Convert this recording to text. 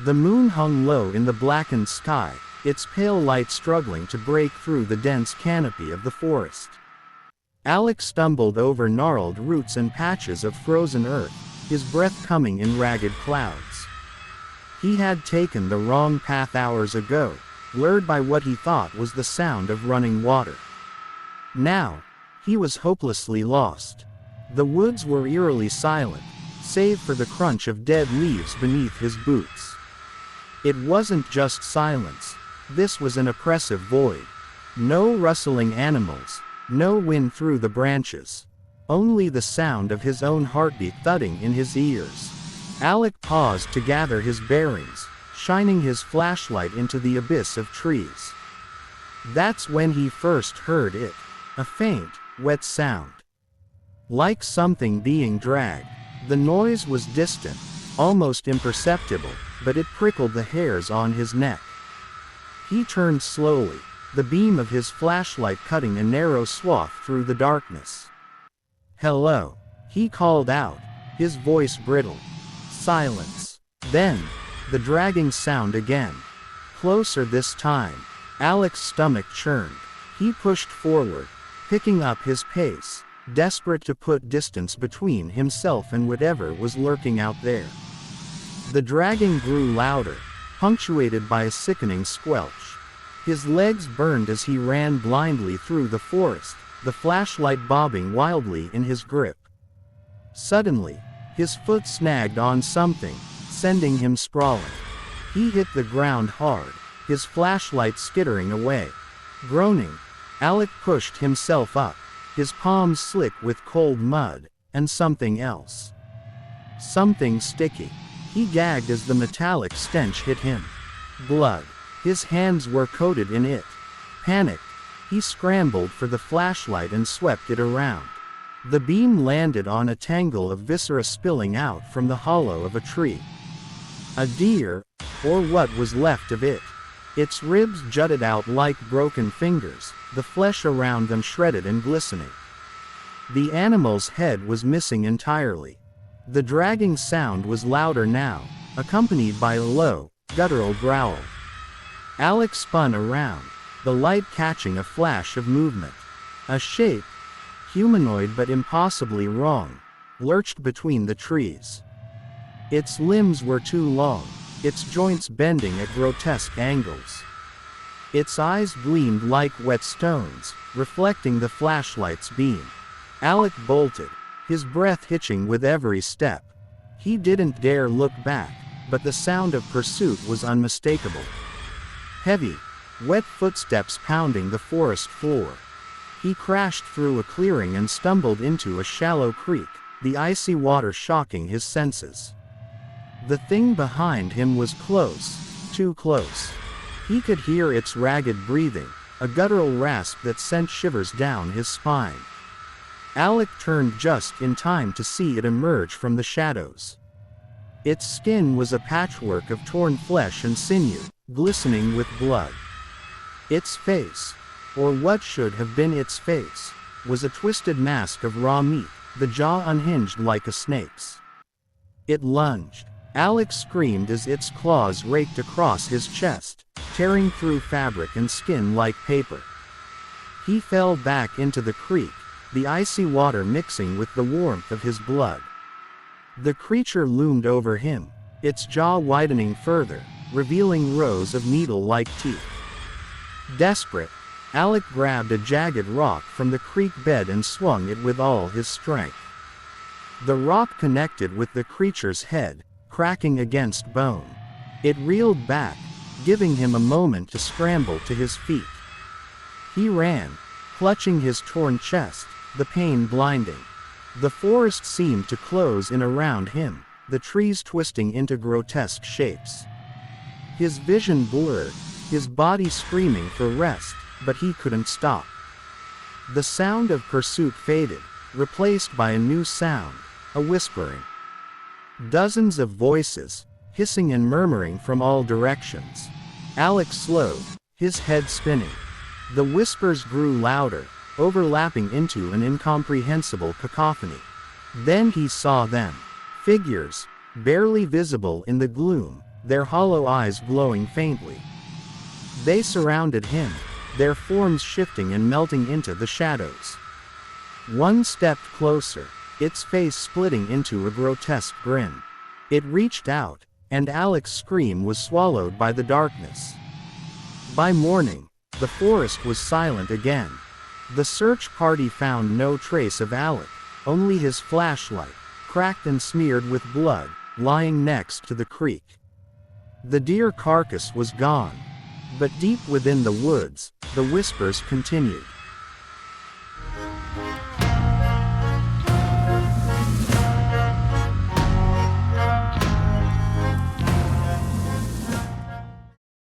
The moon hung low in the blackened sky, its pale light struggling to break through the dense canopy of the forest. Alex stumbled over gnarled roots and patches of frozen earth, his breath coming in ragged clouds. He had taken the wrong path hours ago, lured by what he thought was the sound of running water. Now, he was hopelessly lost. The woods were eerily silent, save for the crunch of dead leaves beneath his boots. It wasn't just silence, this was an oppressive void. No rustling animals, no wind through the branches. Only the sound of his own heartbeat thudding in his ears. Alec paused to gather his bearings, shining his flashlight into the abyss of trees. That's when he first heard it, a faint, wet sound. Like something being dragged. The noise was distant, almost imperceptible, but it prickled the hairs on his neck. He turned slowly, the beam of his flashlight cutting a narrow swath through the darkness. "Hello," he called out, his voice brittle. Silence. Then, the dragging sound again. Closer this time. Alec's stomach churned. He pushed forward, picking up his pace, desperate to put distance between himself and whatever was lurking out there. The dragging grew louder, punctuated by a sickening squelch. His legs burned as he ran blindly through the forest, the flashlight bobbing wildly in his grip. Suddenly, his foot snagged on something, sending him sprawling. He hit the ground hard, his flashlight skittering away. Groaning, Alec pushed himself up, his palms slick with cold mud, and something else. Something sticky. He gagged as the metallic stench hit him. Blood. His hands were coated in it. Panicked, he scrambled for the flashlight and swept it around. The beam landed on a tangle of viscera spilling out from the hollow of a tree. A deer, or what was left of it. Its ribs jutted out like broken fingers, the flesh around them shredded and glistening. The animal's head was missing entirely. The dragging sound was louder now, accompanied by a low, guttural growl. Alec spun around, the light catching a flash of movement. A shape, humanoid but impossibly wrong, lurched between the trees. Its limbs were too long, its joints bending at grotesque angles. Its eyes gleamed like wet stones, reflecting the flashlight's beam. Alec bolted, his breath hitching with every step. He didn't dare look back, but the sound of pursuit was unmistakable. Heavy, wet footsteps pounding the forest floor. He crashed through a clearing and stumbled into a shallow creek, the icy water shocking his senses. The thing behind him was close, too close. He could hear its ragged breathing, a guttural rasp that sent shivers down his spine. Alec turned just in time to see it emerge from the shadows. Its skin was a patchwork of torn flesh and sinew, glistening with blood. Its face, or what should have been its face, was a twisted mask of raw meat, the jaw unhinged like a snake's. It lunged. Alec screamed as its claws raked across his chest, tearing through fabric and skin like paper. He fell back into the creek, the icy water mixing with the warmth of his blood. The creature loomed over him, its jaw widening further, revealing rows of needle-like teeth. Desperate, Alec grabbed a jagged rock from the creek bed and swung it with all his strength. The rock connected with the creature's head, cracking against bone. It reeled back, giving him a moment to scramble to his feet. He ran, clutching his torn chest, the pain blinding. The forest seemed to close in around him, the trees twisting into grotesque shapes. His vision blurred, his body screaming for rest, but he couldn't stop. The sound of pursuit faded, replaced by a new sound, a whispering. Dozens of voices, hissing and murmuring from all directions. Alec slowed, his head spinning. The whispers grew louder, overlapping into an incomprehensible cacophony. Then he saw them. Figures, barely visible in the gloom, their hollow eyes glowing faintly. They surrounded him, their forms shifting and melting into the shadows. One stepped closer, its face splitting into a grotesque grin. It reached out, and Alec's scream was swallowed by the darkness. By morning, the forest was silent again. The search party found no trace of Alec, only his flashlight, cracked and smeared with blood, lying next to the creek. The deer carcass was gone. But deep within the woods, the whispers continued.